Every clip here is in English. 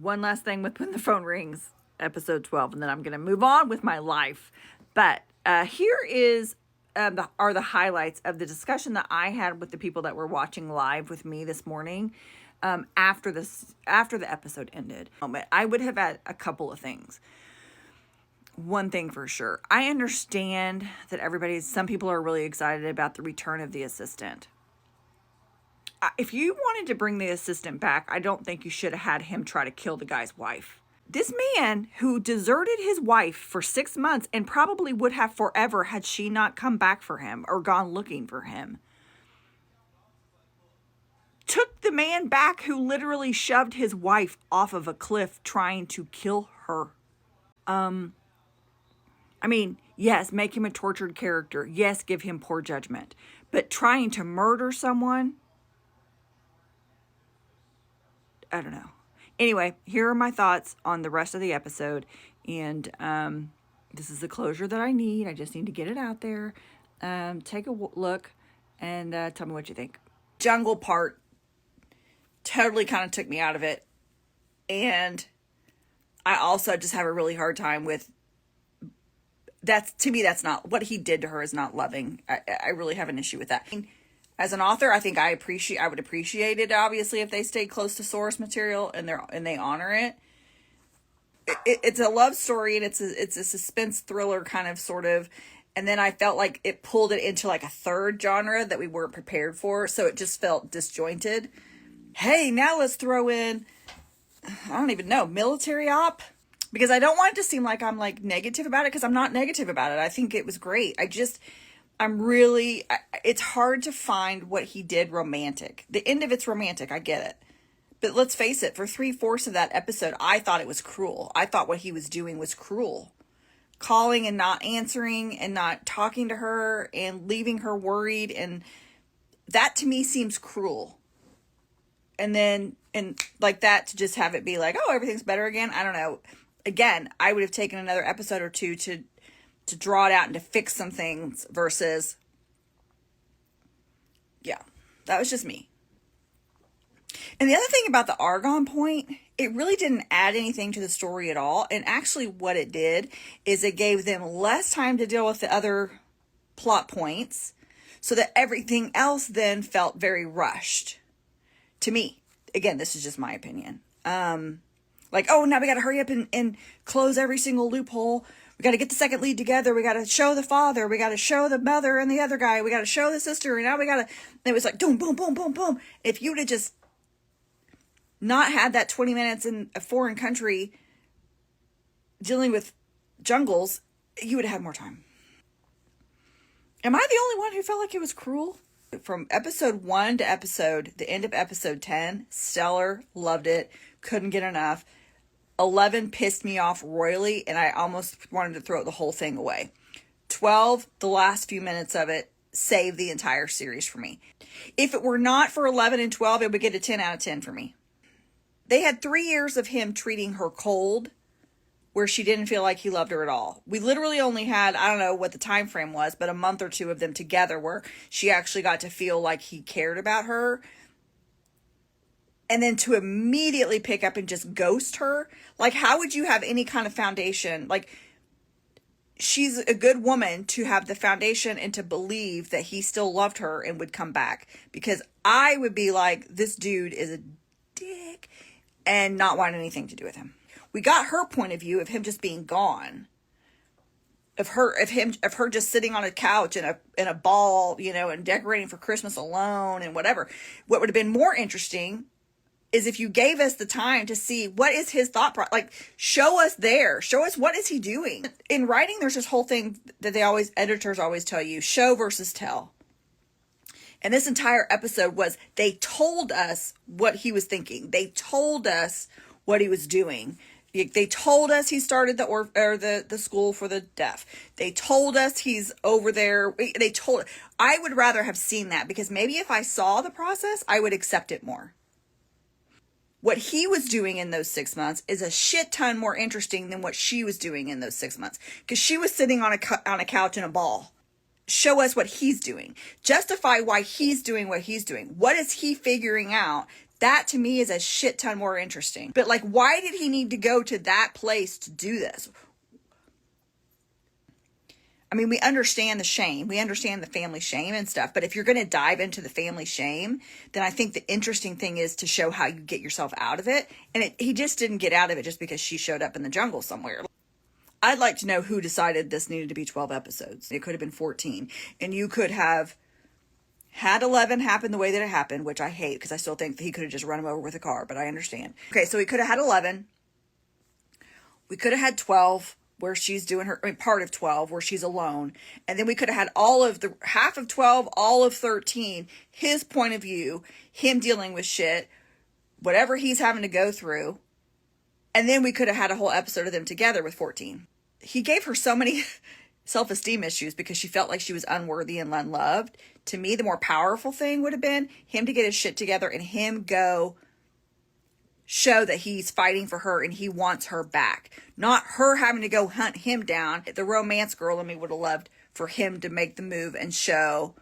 one last thing with When the Phone Rings, episode 12, and then I'm going to move on with my life. But here is are the highlights of the discussion that I had with the people that were watching live with me this morning after the episode ended. I would have had a couple of things. One thing for sure, I understand that some people are really excited about the return of the assistant. If you wanted to bring the assistant back, I don't think you should have had him try to kill the guy's wife. This man who deserted his wife for 6 months and probably would have forever had she not come back for him or gone looking for him, took the man back who literally shoved his wife off of a cliff trying to kill her. Yes, make him a tortured character. Yes, give him poor judgment. But trying to murder someone, I don't know. Anyway, here are my thoughts on the rest of the episode. And this is the closure that I need. I just need to get it out there. Take a look and tell me what you think. Jungle part totally kind of took me out of it. And I also just have a really hard time with to me, that's not what he did to her is not loving. I really have an issue with that. As an author, I think I would appreciate it, obviously, if they stayed close to source material and they honor it. It's a love story and it's a suspense thriller kind of sort of, and then I felt like it pulled it into like a third genre that we weren't prepared for, so it just felt disjointed. Hey, now let's throw in, I don't even know, military op? Because I don't want it to seem like I'm like negative about it, because I'm not negative about it. I think it was great. It's hard to find what he did romantic. The end of it's romantic, I get it. But let's face it, for 3/4 of that episode, I thought it was cruel. I thought what he was doing was cruel. Calling and not answering and not talking to her and leaving her worried. And that to me seems cruel. And then, and like that, to just have it be like, oh, everything's better again. I don't know. Again, I would have taken another episode or two to draw it out and to fix some things versus, yeah, that was just me. And the other thing about the Argon point, it really didn't add anything to the story at all. And actually what it did is it gave them less time to deal with the other plot points so that everything else then felt very rushed to me. Again, this is just my opinion. Like, oh, now we got to hurry up and close every single loophole. We got to get the second lead together. We got to show the father. We got to show the mother and the other guy. We got to show the sister. And now we got to, it was like, boom, boom, boom, boom, boom. If you would have just not had that 20 minutes in a foreign country dealing with jungles, you would have had more time. Am I the only one who felt like it was cruel? From episode 1 to the end of episode 10, stellar, loved it, couldn't get enough. 11 pissed me off royally, and I almost wanted to throw the whole thing away. 12, the last few minutes of it, saved the entire series for me. If it were not for 11 and 12, it would get a 10 out of 10 for me. They had 3 years of him treating her cold, where she didn't feel like he loved her at all. We literally only had, I don't know what the time frame was, but a month or two of them together where she actually got to feel like he cared about her. And then to immediately pick up and just ghost her. Like, how would you have any kind of foundation? Like, she's a good woman to have the foundation and to believe that he still loved her and would come back. Because I would be like, this dude is a dick, and not want anything to do with him. We got her point of view of him just being gone. Of her just sitting on a couch in a ball, and decorating for Christmas alone and whatever. What would have been more interesting is if you gave us the time to see what is his thought process. Like, show us what is he doing. In writing, there's this whole thing that editors always tell you, show versus tell. And this entire episode was, they told us what he was thinking. They told us what he was doing. They told us he started the school for the deaf. They told us he's over there. I would rather have seen that, because maybe if I saw the process, I would accept it more. What he was doing in those 6 months is a shit ton more interesting than what she was doing in those 6 months. Because she was sitting on a couch in a ball. Show us what he's doing. Justify why he's doing what he's doing. What is he figuring out That to me is a shit ton more interesting. But like, why did he need to go to that place to do this? I mean, we understand the shame. We understand the family shame and stuff. But if you're going to dive into the family shame, then I think the interesting thing is to show how you get yourself out of it. And he just didn't get out of it just because she showed up in the jungle somewhere. I'd like to know who decided this needed to be 12 episodes. It could have been 14. And you could have had 11 happen the way that it happened, which I hate because I still think that he could have just run him over with a car, but I understand. Okay, so we could have had 11. We could have had 12 where she's doing her, I mean, part of 12 where she's alone. And then we could have had all of the, half of 12, all of 13, his point of view, him dealing with shit, whatever he's having to go through. And then we could have had a whole episode of them together with 14. He gave her so many self-esteem issues because she felt like she was unworthy and unloved. To me, the more powerful thing would have been him to get his shit together and him go show that he's fighting for her and he wants her back. Not her having to go hunt him down. The romance girl in me would have loved for him to make the move and show,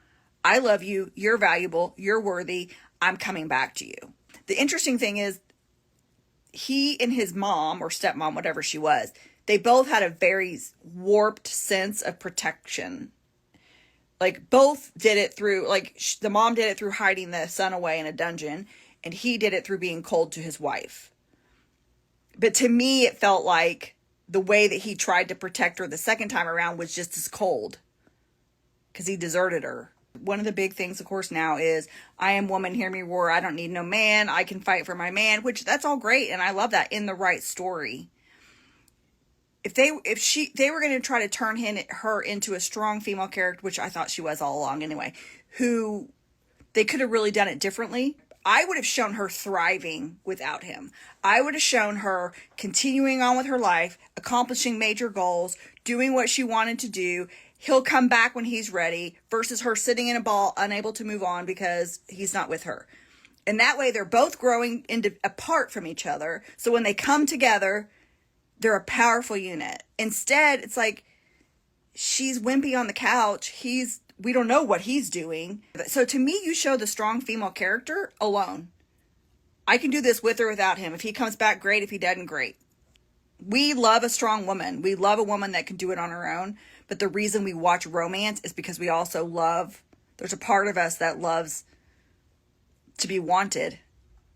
I love you, you're valuable, you're worthy, I'm coming back to you. The interesting thing is, he and his mom or stepmom, whatever she was, they both had a very warped sense of protection. Like, both did it through, like, the mom did it through hiding the son away in a dungeon, and he did it through being cold to his wife. But to me, it felt like the way that he tried to protect her the second time around was just as cold, because he deserted her. One of the big things, of course, now is, I am woman, hear me roar, I don't need no man, I can fight for my man, which that's all great, and I love that in the right story. If they were going to try to turn her into a strong female character, which I thought she was all along anyway, who they could have really done it differently. I would have shown her thriving without him. I would have shown her continuing on with her life, accomplishing major goals, doing what she wanted to do. He'll come back when he's ready, versus her sitting in a ball, unable to move on because he's not with her. And that way they're both growing apart from each other. So when they come together, they're a powerful unit. Instead, it's like, she's wimpy on the couch. We don't know what he's doing. So to me, you show the strong female character alone. I can do this with or without him. If he comes back, great. If he doesn't, great. We love a strong woman. We love a woman that can do it on her own. But the reason we watch romance is because we also love, there's a part of us that loves to be wanted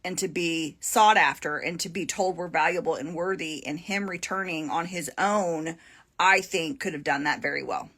and to be sought after and to be told we're valuable and worthy. And him returning on his own, I think, could have done that very well.